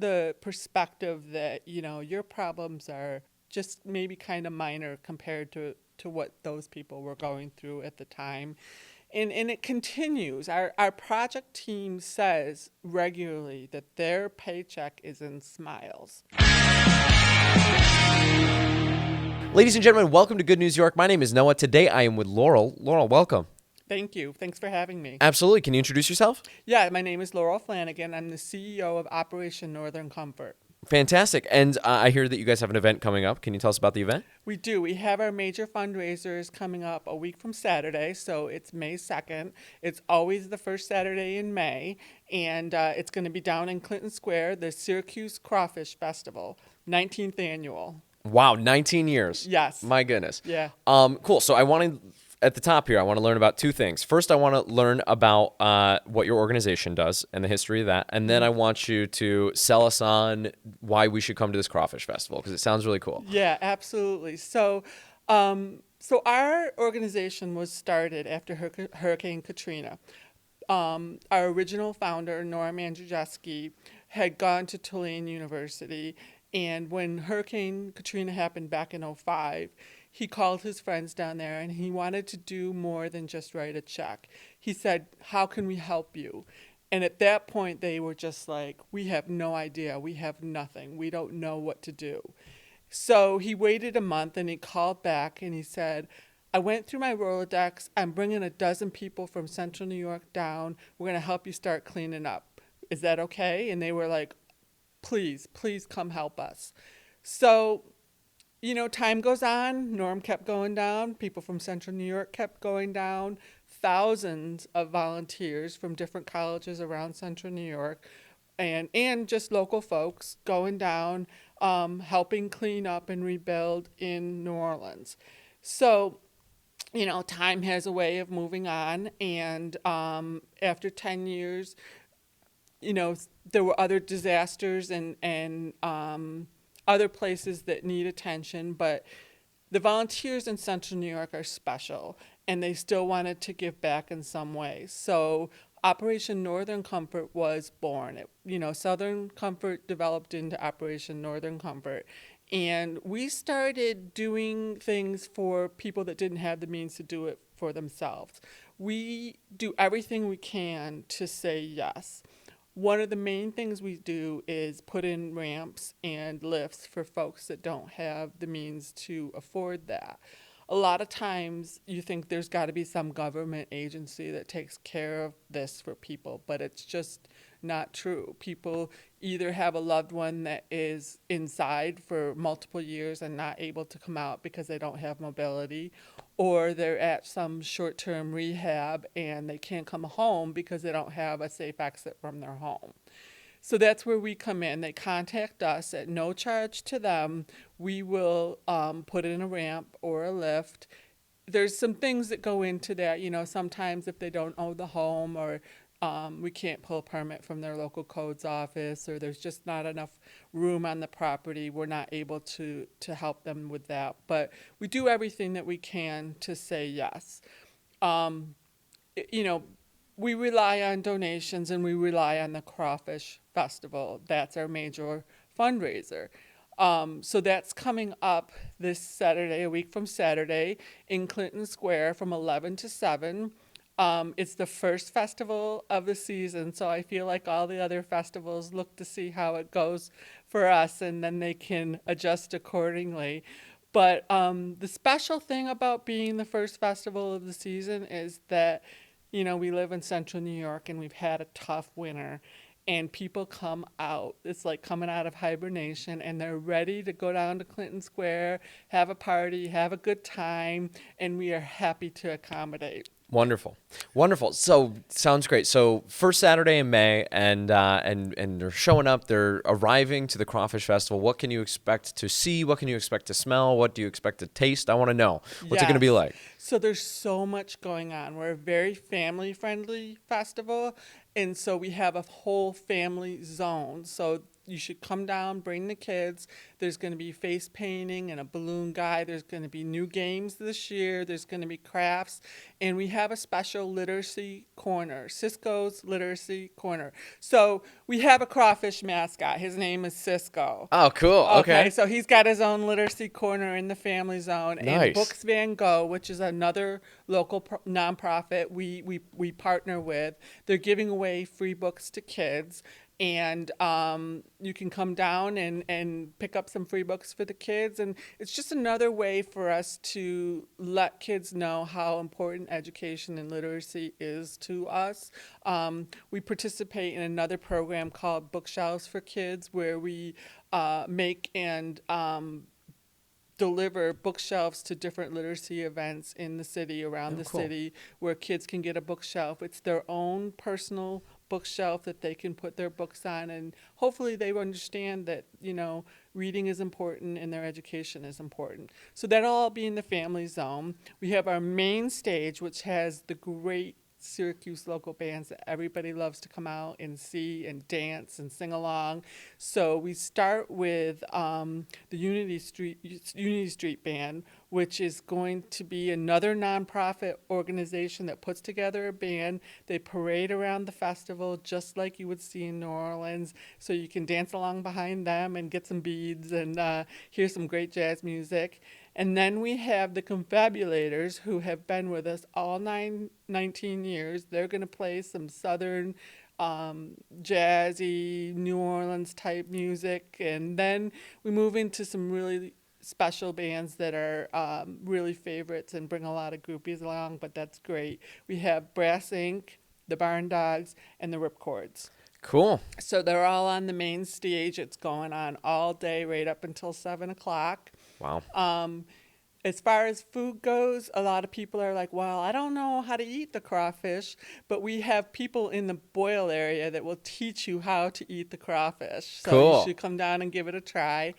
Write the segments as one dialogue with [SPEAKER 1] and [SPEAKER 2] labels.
[SPEAKER 1] the perspective that, your problems are just maybe kind of minor compared to what those people were going through at the time. And it continues. Our project team says regularly that their paycheck is in smiles.
[SPEAKER 2] Ladies and gentlemen, welcome to Good News York. My name is Noah. Today I am with Laurel. Laurel, welcome.
[SPEAKER 1] Thank you. Thanks for having me.
[SPEAKER 2] Absolutely. Can you introduce yourself?
[SPEAKER 1] Yeah, my name is Laurel Flanagan. I'm the CEO of Operation Northern Comfort.
[SPEAKER 2] Fantastic. And I hear that you guys have an event coming up. Can you tell us about the event?
[SPEAKER 1] We do. We have our major fundraisers coming up a week from Saturday, so it's May 2nd. It's always the first Saturday in May, and it's going to be down in Clinton Square, the Syracuse Crawfish Festival, 19th annual.
[SPEAKER 2] Wow, 19 years.
[SPEAKER 1] Yes.
[SPEAKER 2] My goodness.
[SPEAKER 1] Yeah.
[SPEAKER 2] Cool. So at the top here, I want to learn about two things. First, I want to learn about what your organization does and the history of that. And then I want you to sell us on why we should come to this Crawfish Festival, because it sounds really cool.
[SPEAKER 1] Yeah, absolutely. So our organization was started after Hurricane Katrina. Our original founder, Noah Chrysler, had gone to Tulane University. And when Hurricane Katrina happened back in 2005, he called his friends down there and he wanted to do more than just write a check. He said, "How can we help you?" And at that point, they were just like, "We have no idea. We have nothing. We don't know what to do." So he waited a month and he called back and he said, "I went through my Rolodex. I'm bringing 12 people from Central New York down. We're going to help you start cleaning up. Is that okay?" And they were like, please come help us. So, time goes on. Norm kept going down. People from Central New York kept going down. Thousands of volunteers from different colleges around Central New York and just local folks going down, helping clean up and rebuild in New Orleans. So, time has a way of moving on. And after 10 years, there were other disasters and other places that need attention, but the volunteers in Central New York are special, and they still wanted to give back in some way. So Operation Northern Comfort was born. Southern Comfort developed into Operation Northern Comfort, and we started doing things for people that didn't have the means to do it for themselves. We do everything we can to say yes. One of the main things we do is put in ramps and lifts for folks that don't have the means to afford that. A lot of times you think there's got to be some government agency that takes care of this for people, but it's just not true. People either have a loved one that is inside for multiple years and not able to come out because they don't have mobility, or they're at some short-term rehab and they can't come home because they don't have a safe exit from their home. So that's where we come in. They contact us at no charge to them. We will put in a ramp or a lift. There's some things that go into that. Sometimes if they don't own the home, or we can't pull a permit from their local codes office, or there's just not enough room on the property, we're not able to help them with that. But we do everything that we can to say yes. We rely on donations, and we rely on the Crawfish Festival. That's our major fundraiser. So that's coming up this Saturday, a week from Saturday, in Clinton Square from 11 to 7. It's the first festival of the season, so I feel like all the other festivals look to see how it goes for us, and then they can adjust accordingly. But the special thing about being the first festival of the season is that, we live in Central New York, and we've had a tough winter, and people come out. It's like coming out of hibernation, and they're ready to go down to Clinton Square, have a party, have a good time, and we are happy to accommodate.
[SPEAKER 2] Wonderful. So sounds great. So first Saturday in May, and they're showing up. They're arriving to the Crawfish Festival. What can you expect to see? What can you expect to smell? What do you expect to taste? I want to know. What's it going to be like?
[SPEAKER 1] So there's so much going on. We're a very family-friendly festival, and so we have a whole family zone. So you should come down, bring the kids. There's going to be face painting and a balloon guy. There's going to be new games this year. There's going to be crafts. And we have a special literacy corner, Cisco's Literacy Corner. So we have a crawfish mascot. His name is Cisco.
[SPEAKER 2] Oh, cool. Okay.
[SPEAKER 1] So he's got his own literacy corner in the family zone.
[SPEAKER 2] Nice.
[SPEAKER 1] And Books Van Gogh, which is another local nonprofit we partner with, they're giving away free books to kids. And you can come down and pick up some free books for the kids. And it's just another way for us to let kids know how important education and literacy is to us. We participate in another program called Bookshelves for Kids, where we make and deliver bookshelves to different literacy events in the city, around the
[SPEAKER 2] cool.
[SPEAKER 1] city, where kids can get a bookshelf. It's their own personal bookshelf that they can put their books on, and hopefully they understand that, reading is important and their education is important. So that'll all be in the family zone. We have our main stage, which has the great Syracuse local bands that everybody loves to come out and see and dance and sing along. So we start with the Unity Street Band, which is going to be another nonprofit organization that puts together a band. They parade around the festival just like you would see in New Orleans, so you can dance along behind them and get some beads and hear some great jazz music. And then we have the Confabulators, who have been with us all 19 years. They're going to play some Southern jazzy, New Orleans type music. And then we move into some really special bands that are really favorites and bring a lot of groupies along, but that's great. We have Brass Inc., the Barn Dogs, and the Ripcords.
[SPEAKER 2] Cool.
[SPEAKER 1] So they're all on the main stage. It's going on all day, right up until 7 o'clock.
[SPEAKER 2] Wow.
[SPEAKER 1] As far as food goes, a lot of people are like, well, I don't know how to eat the crawfish, but we have people in the boil area that will teach you how to eat the crawfish. So
[SPEAKER 2] Cool.
[SPEAKER 1] You should come down and give it a try.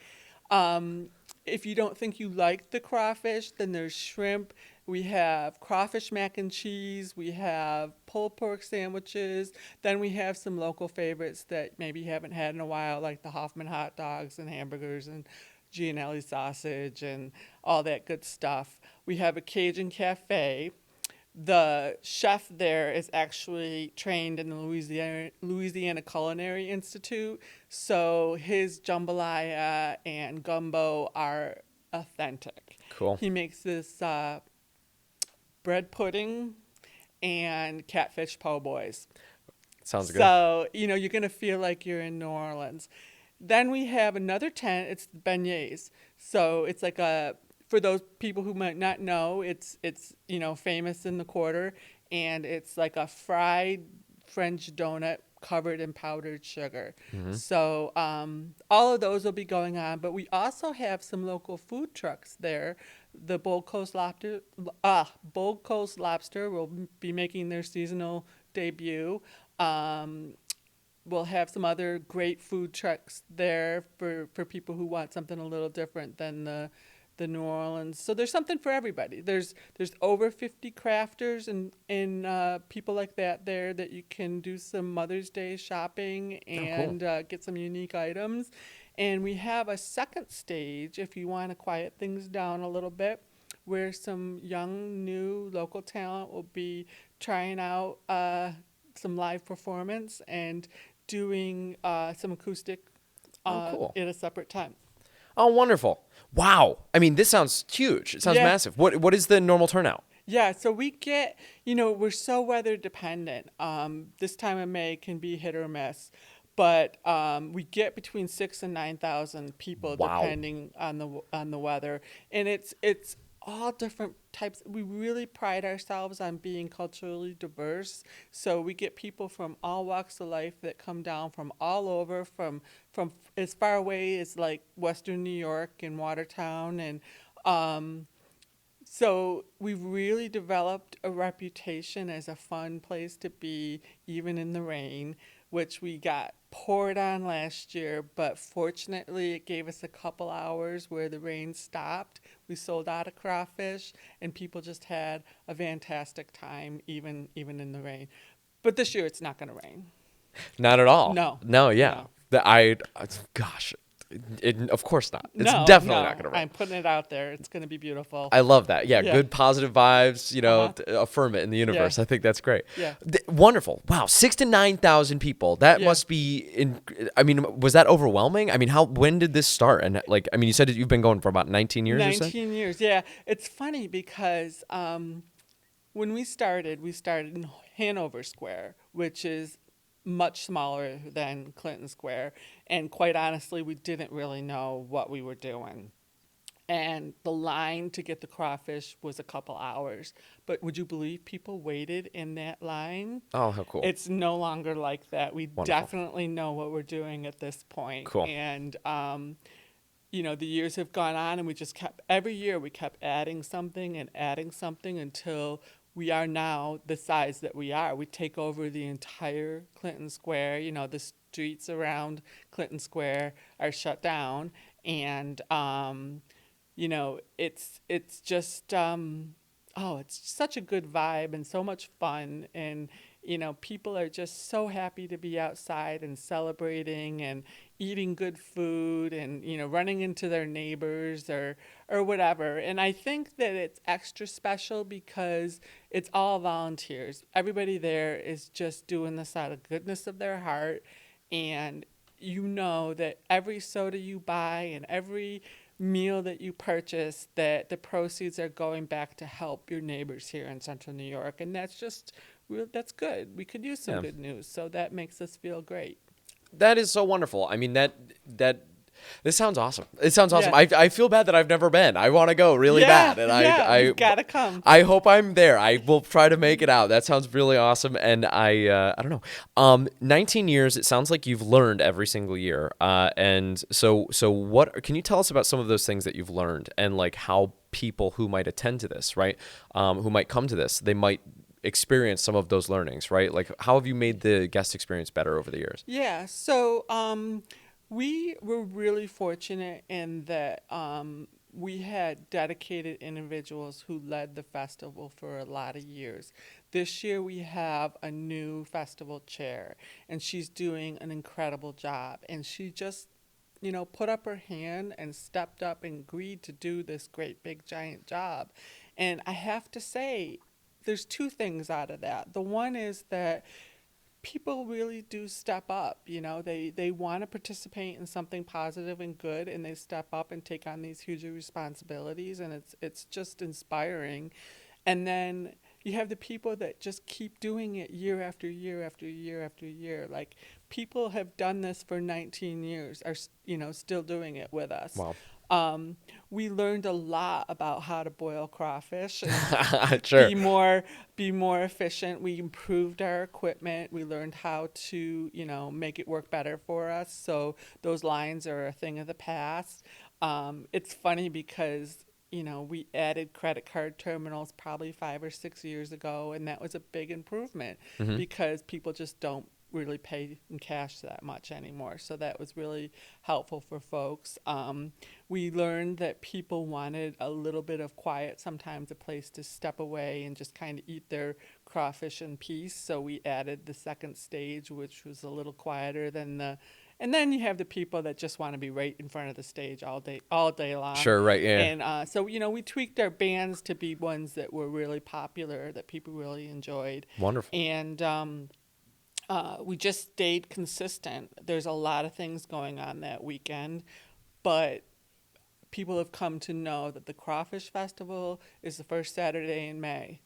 [SPEAKER 1] If you don't think you like the crawfish, then there's shrimp. We have crawfish mac and cheese. We have pulled pork sandwiches. Then we have some local favorites that maybe you haven't had in a while, like the Hoffman hot dogs and hamburgers and GNY sausage and all that good stuff. We have a Cajun cafe. The chef there is actually trained in the Louisiana Culinary Institute, so his jambalaya and gumbo are authentic.
[SPEAKER 2] Cool.
[SPEAKER 1] He makes this bread pudding and catfish po' boys.
[SPEAKER 2] Sounds good.
[SPEAKER 1] So, you're going to feel like you're in New Orleans. Then we have another tent. It's beignets. So it's like for those people who might not know, it's famous in the quarter, and it's like a fried French donut covered in powdered sugar. Mm-hmm. So all of those will be going on, but we also have some local food trucks there. The Bold Coast Lobster will be making their seasonal debut. We'll have some other great food trucks there for people who want something a little different than the New Orleans. So there's something for everybody. There's over 50 crafters and people like that there that you can do some Mother's Day shopping and get some unique items. And we have a second stage if you want to quiet things down a little bit, where some young, new local talent will be trying out some live performance and doing some acoustic at a separate time.
[SPEAKER 2] Oh, wonderful. Wow. I mean, this sounds huge. It sounds massive. What is the normal turnout?
[SPEAKER 1] Yeah, so we get, we're so weather dependent. This time of May can be hit or miss, but we get between 6,000 and 9,000 people depending on the weather, and it's all different types. We really pride ourselves on being culturally diverse. So we get people from all walks of life that come down from all over, from as far away as like Western New York and Watertown. And so we've really developed a reputation as a fun place to be, even in the rain, which we got poured on last year, but fortunately it gave us a couple hours where the rain stopped. We sold out of crawfish, and people just had a fantastic time, even in the rain. But this year it's not going to rain.
[SPEAKER 2] Not at all.
[SPEAKER 1] No.
[SPEAKER 2] No, yeah.
[SPEAKER 1] No.
[SPEAKER 2] Gosh, of course not. It's
[SPEAKER 1] No,
[SPEAKER 2] definitely
[SPEAKER 1] no,
[SPEAKER 2] not going to rain.
[SPEAKER 1] I'm putting it out there. It's going to be beautiful.
[SPEAKER 2] I love that. Yeah,
[SPEAKER 1] Yeah.
[SPEAKER 2] good positive vibes,
[SPEAKER 1] Uh-huh.
[SPEAKER 2] affirm it in the universe.
[SPEAKER 1] Yeah.
[SPEAKER 2] I think that's great.
[SPEAKER 1] Yeah.
[SPEAKER 2] Wonderful. Wow, 6 to 9,000 people. That
[SPEAKER 1] Yeah.
[SPEAKER 2] must be I mean, was that overwhelming? I mean, when did this start? And like, I mean, you said that you've been going for about 19 years or so?
[SPEAKER 1] 19 years. Yeah. It's funny because when we started in Hanover Square, which is much smaller than Clinton Square. And quite honestly, we didn't really know what we were doing. And the line to get the crawfish was a couple hours. But would you believe people waited in that line?
[SPEAKER 2] Oh, how cool.
[SPEAKER 1] It's no longer like that. We
[SPEAKER 2] Wonderful.
[SPEAKER 1] definitely know what we're doing at this point.
[SPEAKER 2] Cool.
[SPEAKER 1] And, the years have gone on, and every year we kept adding something until we are now the size that we are. We take over the entire Clinton Square. The streets around Clinton Square are shut down. And, it's just, it's such a good vibe and so much fun. And, people are just so happy to be outside and celebrating and eating good food and, running into their neighbors or whatever. And I think that it's extra special because it's all volunteers. Everybody there is just doing this out of goodness of their heart. And that every soda you buy and every meal that you purchase, that the proceeds are going back to help your neighbors here in Central New York. And that's good. We could use some good news. So that makes us feel great.
[SPEAKER 2] That is so wonderful. I mean, this sounds awesome. It sounds awesome.
[SPEAKER 1] Yeah.
[SPEAKER 2] I feel bad that I've never been. I want to go really bad. And
[SPEAKER 1] you've got to come.
[SPEAKER 2] I hope I'm there. I will try to make it out. That sounds really awesome. And I don't know. 19 years, it sounds like you've learned every single year. And so what can you tell us about some of those things that you've learned and like how people who might attend to this, right? Who might come to this, they might experience some of those learnings, right? Like how have you made the guest experience better over the years?
[SPEAKER 1] Yeah. So, we were really fortunate in that we had dedicated individuals who led the festival for a lot of years. This year we have a new festival chair, and she's doing an incredible job. And she just, put up her hand and stepped up and agreed to do this great big giant job. And I have to say, there's two things out of that. The one is that people really do step up. They want to participate in something positive and good, and they step up and take on these huge responsibilities, and it's just inspiring. And then you have the people that just keep doing it year after year after year after year. Like people have done this for 19 years, are still doing it with us.
[SPEAKER 2] Wow.
[SPEAKER 1] We learned a lot about how to boil crawfish and
[SPEAKER 2] Sure.
[SPEAKER 1] be more efficient. We improved our equipment. We learned how to, make it work better for us. So those lines are a thing of the past. It's funny because, we added credit card terminals probably 5 or 6 years ago, and that was a big improvement because people just don't really pay in cash that much anymore. So that was really helpful for folks. We learned that people wanted a little bit of quiet, sometimes a place to step away and just kind of eat their crawfish in peace. So we added the second stage, which was a little quieter than and then you have the people that just want to be right in front of the stage all day long.
[SPEAKER 2] Sure, right, yeah.
[SPEAKER 1] And so, we tweaked our bands to be ones that were really popular, that people really enjoyed.
[SPEAKER 2] Wonderful.
[SPEAKER 1] And we just stayed consistent. There's a lot of things going on that weekend, but people have come to know that the Crawfish Festival is the first Saturday in May.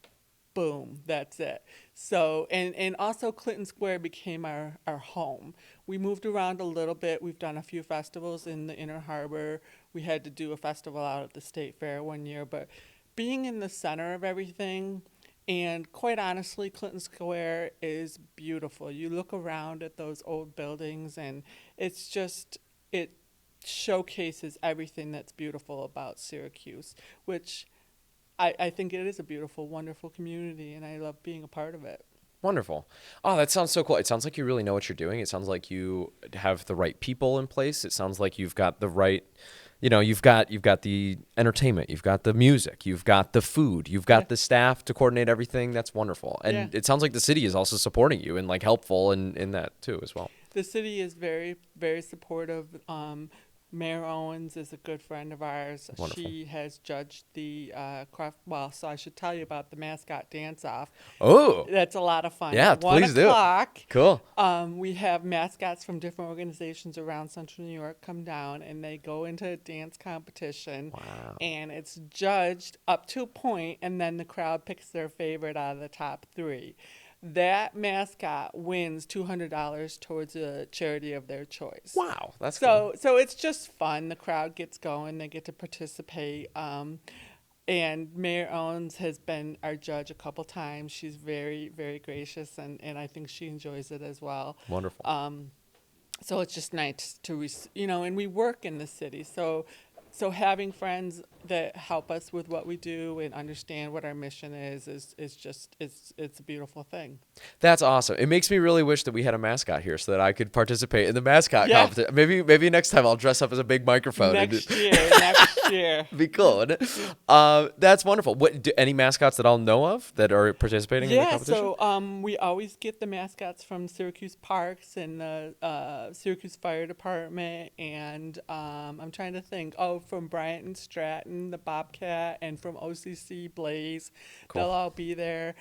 [SPEAKER 1] Boom, that's it. So, and also Clinton Square became our home. We moved around a little bit. We've done a few festivals in the Inner Harbor. We had to do a festival out at the State Fair one year, but being in the center of everything, and quite honestly, Clinton Square is beautiful. You look around at those old buildings, and it showcases everything that's beautiful about Syracuse, which I think it is a beautiful, wonderful community, and I love being a part of it.
[SPEAKER 2] Wonderful. Oh, that sounds so cool. It sounds like you really know what you're doing. It sounds like you have the right people in place. It sounds like you've got the right, you've got the entertainment, you've got the music, you've got the food, you've got the staff to coordinate everything. That's wonderful. And it sounds like the city is also supporting you and like helpful in that too as well.
[SPEAKER 1] The city is very, very supportive. Mayor Owens is a good friend of ours.
[SPEAKER 2] Wonderful.
[SPEAKER 1] She has judged the so I should tell you about the Mascot Dance-Off.
[SPEAKER 2] Oh,
[SPEAKER 1] That's a lot of fun.
[SPEAKER 2] yeah,
[SPEAKER 1] At 1
[SPEAKER 2] please do.
[SPEAKER 1] o'clock,
[SPEAKER 2] Cool.
[SPEAKER 1] we have mascots from different organizations around Central New York come down, and they go into a dance competition.
[SPEAKER 2] Wow.
[SPEAKER 1] And it's judged up to a point, and then the crowd picks their favorite out of the top 3. That mascot wins $200 towards a charity of their choice.
[SPEAKER 2] Wow, that's cool.
[SPEAKER 1] So it's just fun. The crowd gets going. They get to participate. And Mayor Owens has been our judge a couple times. She's very, very gracious, and I think she enjoys it as well.
[SPEAKER 2] Wonderful.
[SPEAKER 1] So it's just nice to, and we work in the city. So having friends that help us with what we do and understand what our mission is just it's a beautiful thing.
[SPEAKER 2] That's awesome. It makes me really wish that we had a mascot here so that I could participate in the mascot
[SPEAKER 1] Yeah.
[SPEAKER 2] competition. Maybe next time I'll dress up as a big microphone.
[SPEAKER 1] Next year.
[SPEAKER 2] Be cool. Wouldn't it? That's wonderful. Any mascots that I'll know of that are participating in the
[SPEAKER 1] Yeah,
[SPEAKER 2] competition?
[SPEAKER 1] so we always get the mascots from Syracuse Parks and the Syracuse Fire Department, and I'm trying to think. Oh, from Bryant and Stratton, the Bobcat, and from OCC Blaze.
[SPEAKER 2] Cool.
[SPEAKER 1] They'll all be there.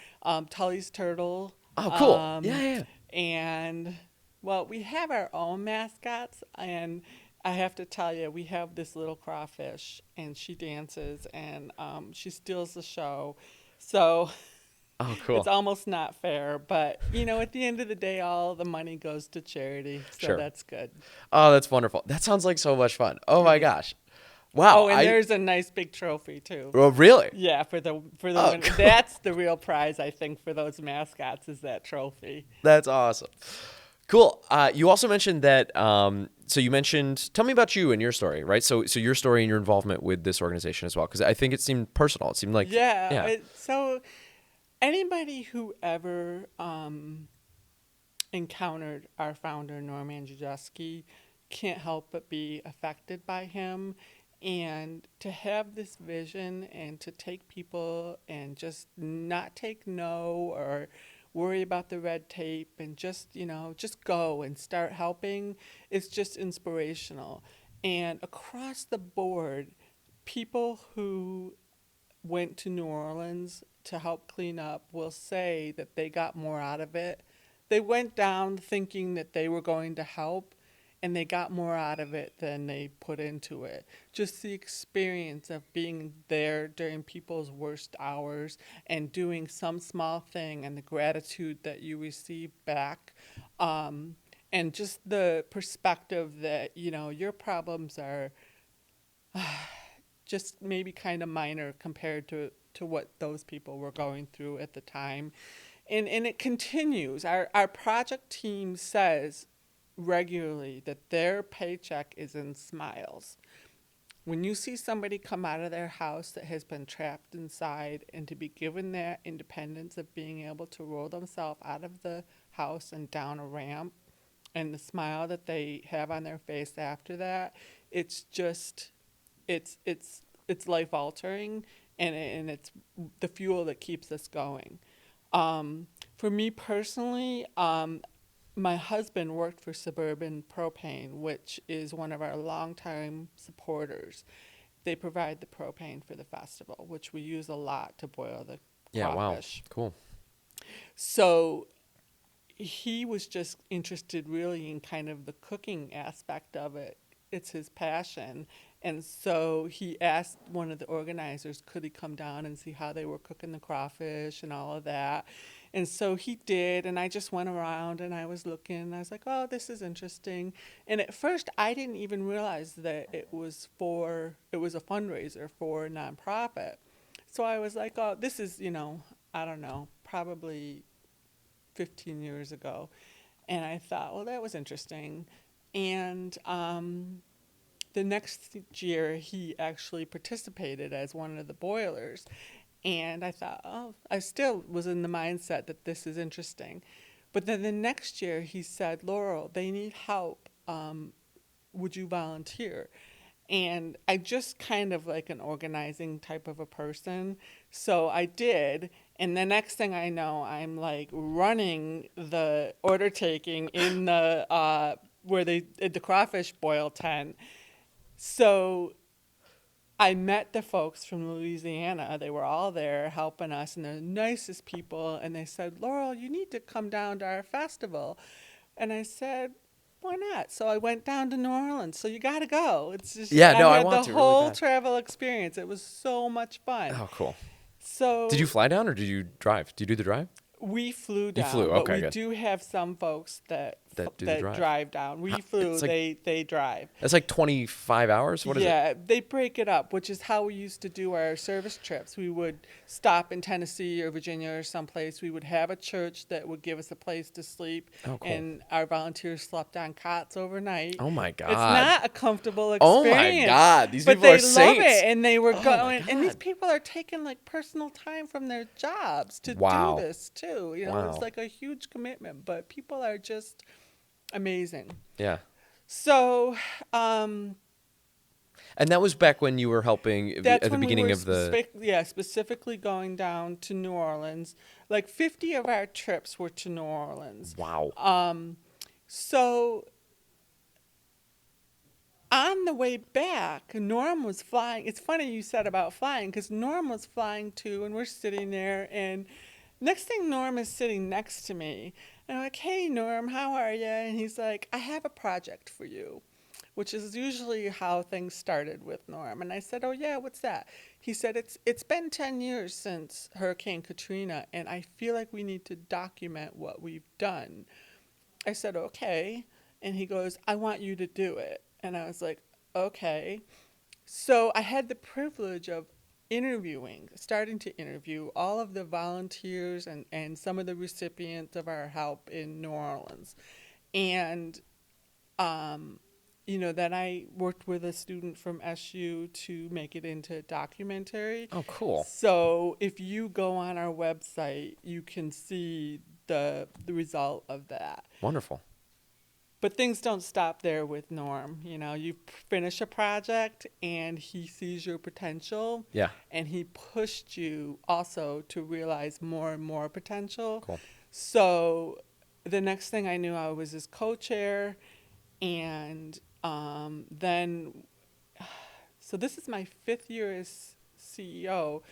[SPEAKER 1] Tully's Turtle.
[SPEAKER 2] Oh, cool. Yeah.
[SPEAKER 1] And, well, we have our own mascots, and I have to tell you, we have this little crawfish, and she dances, and she steals the show. So
[SPEAKER 2] Oh, cool.
[SPEAKER 1] it's almost not fair, but, at the end of the day, all the money goes to charity, so
[SPEAKER 2] Sure.
[SPEAKER 1] that's good.
[SPEAKER 2] Oh, that's wonderful. That sounds like so much fun. Oh, my gosh. Wow.
[SPEAKER 1] Oh, and there's a nice big trophy, too.
[SPEAKER 2] Oh, really?
[SPEAKER 1] Yeah, for the
[SPEAKER 2] Oh,
[SPEAKER 1] winner.
[SPEAKER 2] cool.
[SPEAKER 1] That's the real prize, I think, for those mascots is that trophy.
[SPEAKER 2] That's awesome. Cool. You also mentioned that. Tell me about you and your story, right? So your story and your involvement with this organization as well, because I think it seemed personal. It seemed like
[SPEAKER 1] Yeah. So anybody who ever encountered our founder, Noah Chrysler, can't help but be affected by him. And to have this vision and to take people and just not take no or worry about the red tape and just go and start helping is just inspirational. And across the board, people who went to New Orleans to help clean up will say that they got more out of it. They went down thinking that they were going to help, and they got more out of it than they put into it. Just the experience of being there during people's worst hours and doing some small thing, and the gratitude that you receive back, and just the perspective that, your problems are just maybe kind of minor compared to what those people were going through at the time. And it continues. Our project team says regularly that their paycheck is in smiles. When you see somebody come out of their house that has been trapped inside and to be given that independence of being able to roll themselves out of the house and down a ramp, and the smile that they have on their face after that, it's just, it's life altering, and it's the fuel that keeps us going. For me personally, my husband worked for Suburban Propane, which is one of our longtime supporters. They provide the propane for the festival, which we use a lot to boil the crawfish.
[SPEAKER 2] Wow. Cool.
[SPEAKER 1] So he was just interested really in kind of the cooking aspect of it. It's his passion. And so he asked one of the organizers, could he come down and see how they were cooking the crawfish and all of that. And so he did, and I just went around and I was looking, and I was like, oh, this is interesting. And at first, I didn't even realize that it was a fundraiser for a nonprofit. So I was like, oh, this is, I don't know, probably 15 years ago. And I thought, well, that was interesting. And the next year, he actually participated as one of the boilers. And I thought, oh, I still was in the mindset that this is interesting. But then the next year, he said, Laurel, they need help. Would you volunteer? And I just kind of like an organizing type of a person. So I did. And the next thing I know, I'm like running the order taking in the where they at the crawfish boil tent. So I met the folks from Louisiana. They were all there helping us, and they're the nicest people. And they said, Laurel, you need to come down to our festival. And I said, why not? So I went down to New Orleans. So you got to go. It's just,
[SPEAKER 2] Yeah, no, I
[SPEAKER 1] had
[SPEAKER 2] want
[SPEAKER 1] the
[SPEAKER 2] to really
[SPEAKER 1] whole
[SPEAKER 2] bad.
[SPEAKER 1] travel experience. It was so much fun.
[SPEAKER 2] Oh, cool.
[SPEAKER 1] So
[SPEAKER 2] Did you fly down or did you drive? Did you do the drive?
[SPEAKER 1] we flew down,
[SPEAKER 2] flew,
[SPEAKER 1] but
[SPEAKER 2] okay,
[SPEAKER 1] we
[SPEAKER 2] good.
[SPEAKER 1] do have some folks that
[SPEAKER 2] That do the drive.
[SPEAKER 1] drive down. We flew,
[SPEAKER 2] it's like-
[SPEAKER 1] they drive.
[SPEAKER 2] That's like 25 hours. What is it?
[SPEAKER 1] Yeah, they break it up, which is how we used to do our service trips. We would stop in Tennessee or Virginia or someplace. We would have a church that would give us a place to sleep,
[SPEAKER 2] Oh, cool.
[SPEAKER 1] and our volunteers slept on cots overnight.
[SPEAKER 2] Oh my God.
[SPEAKER 1] It's not a comfortable
[SPEAKER 2] Oh
[SPEAKER 1] experience.
[SPEAKER 2] my God. These
[SPEAKER 1] but
[SPEAKER 2] people are
[SPEAKER 1] they love
[SPEAKER 2] saints.
[SPEAKER 1] it, and they were
[SPEAKER 2] Oh my
[SPEAKER 1] going. And these
[SPEAKER 2] God.
[SPEAKER 1] people are taking like personal time from their jobs to
[SPEAKER 2] Wow.
[SPEAKER 1] do this too. You know,
[SPEAKER 2] Wow.
[SPEAKER 1] it's like a huge commitment, but people are just amazing.
[SPEAKER 2] Yeah.
[SPEAKER 1] So,
[SPEAKER 2] And that was back when you were helping
[SPEAKER 1] that's
[SPEAKER 2] at the
[SPEAKER 1] when we
[SPEAKER 2] beginning
[SPEAKER 1] were
[SPEAKER 2] of the.
[SPEAKER 1] specifically going down to New Orleans. Like 50 of our trips were to New Orleans.
[SPEAKER 2] Wow.
[SPEAKER 1] So on the way back, Norm was flying. It's funny you said about flying, because Norm was flying too, and we're sitting there, and next thing Norm is sitting next to me. And I'm like, hey, Norm, how are you? And he's like, I have a project for you, which is usually how things started with Norm. And I said, oh, yeah, what's that? He said, it's been 10 years since Hurricane Katrina, and I feel like we need to document what we've done. I said, okay. And he goes, I want you to do it. And I was like, okay. So I had the privilege of starting to interview all of the volunteers and some of the recipients of our help in New Orleans. And, then I worked with a student from SU to make it into a documentary.
[SPEAKER 2] Oh, cool.
[SPEAKER 1] So if you go on our website, you can see the result of that.
[SPEAKER 2] Wonderful.
[SPEAKER 1] But things don't stop there with Norm. You know, you finish a project and he sees your potential.
[SPEAKER 2] Yeah.
[SPEAKER 1] And he pushed you also to realize more and more potential.
[SPEAKER 2] Cool.
[SPEAKER 1] So the next thing I knew, I was his co-chair. And so this is my 5th year as CEO.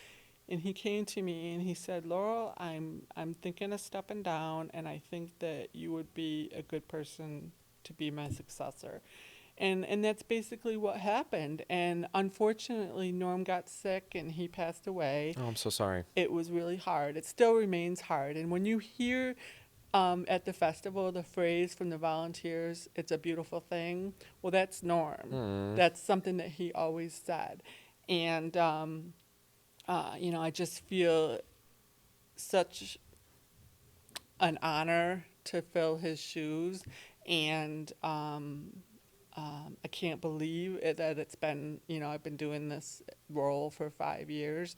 [SPEAKER 1] And he came to me and he said, Laurel, I'm thinking of stepping down, and I think that you would be a good person to be my successor. And that's basically what happened. And unfortunately, Norm got sick and he passed away.
[SPEAKER 2] Oh, I'm so sorry.
[SPEAKER 1] It was really hard. It still remains hard. And when you hear at the festival the phrase from the volunteers, it's a beautiful thing, well, that's Norm. That's something that he always said. And I just feel such an honor to fill his shoes, and I can't believe that it's been, I've been doing this role for 5 years,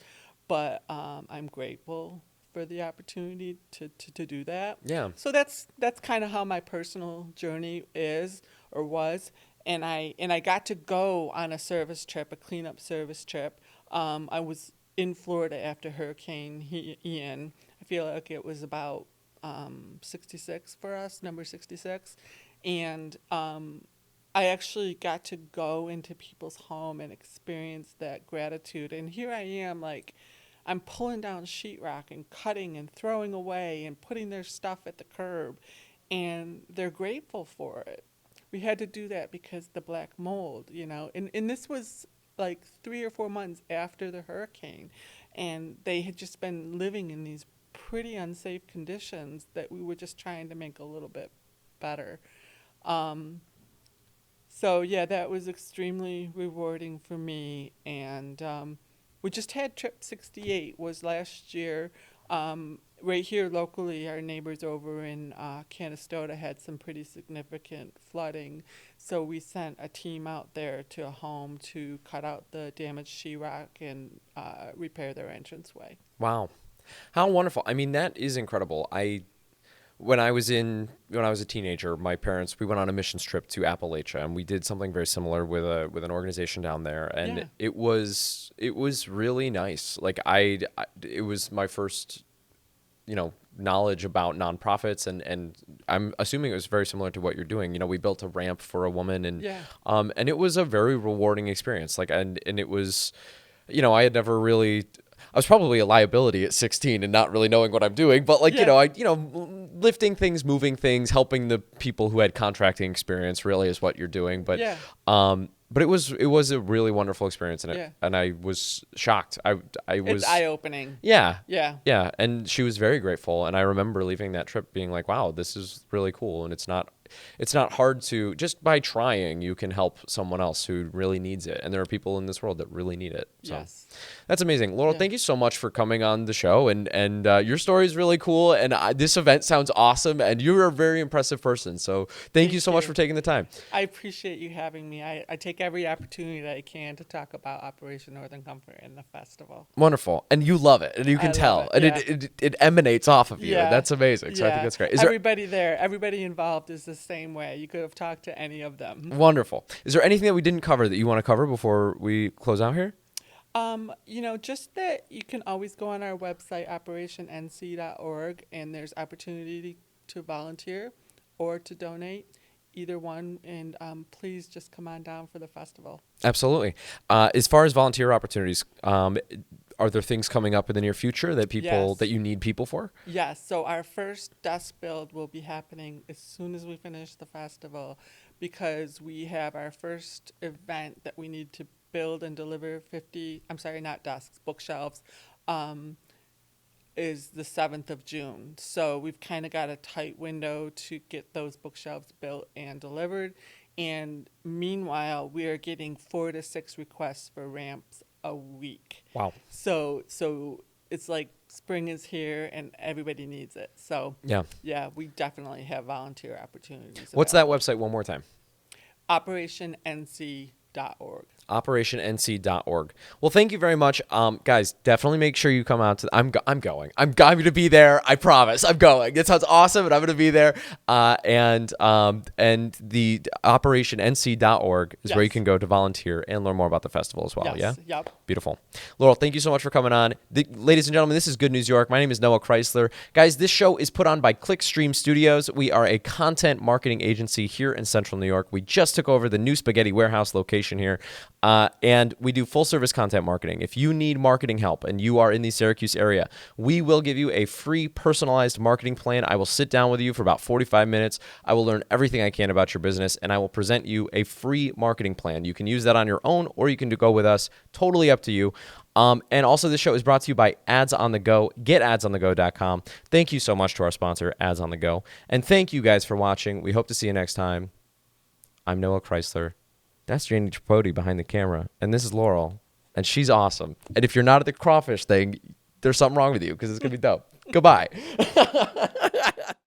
[SPEAKER 1] but I'm grateful for the opportunity to do that.
[SPEAKER 2] Yeah.
[SPEAKER 1] So that's kind of how my personal journey is or was, and I got to go on a service trip, a cleanup service trip. I was in Florida after Hurricane Ian. I feel like it was about 66 for us, number 66. And I actually got to go into people's home and experience that gratitude. And here I am, like, I'm pulling down sheetrock and cutting and throwing away and putting their stuff at the curb. And they're grateful for it. We had to do that because the black mold, and this was like 3 or 4 months after the hurricane, and they had just been living in these pretty unsafe conditions that we were just trying to make a little bit better. So yeah, that was extremely rewarding for me. And we just had Trip 68 was last year. Right here locally, our neighbors over in Canastota had some pretty significant flooding. So we sent a team out there to a home to cut out the damaged sheetrock and repair their entranceway.
[SPEAKER 2] Wow. How wonderful. I mean, that is incredible. When I was a teenager, my parents, we went on a missions trip to Appalachia, and we did something very similar with an organization down there, and
[SPEAKER 1] Yeah.
[SPEAKER 2] it was really nice. Like it was my first knowledge about nonprofits, and I'm assuming it was very similar to what you're doing. We built a ramp for a woman, and
[SPEAKER 1] Yeah.
[SPEAKER 2] and it was a very rewarding experience. Like, and it was, I had never really. I was probably a liability at 16 and not really knowing what I'm doing, but like,
[SPEAKER 1] Yeah.
[SPEAKER 2] lifting things, moving things, helping the people who had contracting experience really is what you're doing. But,
[SPEAKER 1] Yeah.
[SPEAKER 2] but it was a really wonderful experience, and
[SPEAKER 1] Yeah.
[SPEAKER 2] and I was shocked. I was,
[SPEAKER 1] It's eye-opening.
[SPEAKER 2] yeah,
[SPEAKER 1] Yeah.
[SPEAKER 2] yeah. And she was very grateful. And I remember leaving that trip being like, wow, this is really cool. And it's not hard to, just by trying, you can help someone else who really needs it. And there are people in this world that really need it. So
[SPEAKER 1] Yes.
[SPEAKER 2] that's amazing. Laurel,
[SPEAKER 1] Yeah.
[SPEAKER 2] thank you so much for coming on the show. And your story is really cool. And this event sounds awesome. And you're a very impressive person. So thank you so much
[SPEAKER 1] you.
[SPEAKER 2] for taking the time.
[SPEAKER 1] I appreciate you having me. I take every opportunity that I can to talk about Operation Northern Comfort and the festival.
[SPEAKER 2] Wonderful. And you love it. And you
[SPEAKER 1] I
[SPEAKER 2] can
[SPEAKER 1] love
[SPEAKER 2] tell.
[SPEAKER 1] it,
[SPEAKER 2] And
[SPEAKER 1] yeah.
[SPEAKER 2] it emanates off of you.
[SPEAKER 1] Yeah.
[SPEAKER 2] That's amazing. So I think
[SPEAKER 1] Yeah.
[SPEAKER 2] that's great.
[SPEAKER 1] Everybody there, everybody involved is the same way. You could have talked to any of them.
[SPEAKER 2] Wonderful. Is there anything that we didn't cover that you want to cover before we close out here?
[SPEAKER 1] Just that you can always go on our website, operationnc.org, and there's opportunity to volunteer or to donate, either one. And please just come on down for the festival.
[SPEAKER 2] Absolutely. As far as volunteer opportunities, are there things coming up in the near future that
[SPEAKER 1] Yes.
[SPEAKER 2] that you need people for?
[SPEAKER 1] Yes, so our first desk build will be happening as soon as we finish the festival, because we have our first event that we need to build and deliver not desks, bookshelves, is the 7th of June. So we've kind of got a tight window to get those bookshelves built and delivered. And meanwhile, we are getting 4 to 6 requests for ramps a week.
[SPEAKER 2] Wow.
[SPEAKER 1] So it's like spring is here and everybody needs it. So
[SPEAKER 2] Yeah.
[SPEAKER 1] we definitely have volunteer opportunities.
[SPEAKER 2] What's that
[SPEAKER 1] available.
[SPEAKER 2] website one more time?
[SPEAKER 1] operationnc.org.
[SPEAKER 2] operationnc.org. Well, thank you very much. Guys, definitely make sure you come out to, I'm going to be there. I promise I'm going. It sounds awesome, and I'm going to be there. And the operationnc.org is where you
[SPEAKER 1] Yes.
[SPEAKER 2] can go to volunteer and learn more about the festival as well.
[SPEAKER 1] Yes.
[SPEAKER 2] Yeah.
[SPEAKER 1] Yep.
[SPEAKER 2] Beautiful. Laurel, thank you so much for coming on. Ladies and gentlemen, this is Good News York. My name is Noah Chrysler. Guys, this show is put on by Clickstream Studios. We are a content marketing agency here in Central New York. We just took over the new Spaghetti Warehouse location here, and we do full-service content marketing. If you need marketing help and you are in the Syracuse area, we will give you a free personalized marketing plan. I will sit down with you for about 45 minutes. I will learn everything I can about your business, and I will present you a free marketing plan. You can use that on your own, or you can go with us. Totally up to you. And also, this show is brought to you by Ads on the Go. GetAdsOnTheGo.com. Thank you so much to our sponsor, Ads on the Go. And thank you guys for watching. We hope to see you next time. I'm Noah Chrysler. That's Janie Tripodi behind the camera. And this is Laurel. And she's awesome. And if you're not at the crawfish thing, there's something wrong with you, because it's going to be dope. Goodbye.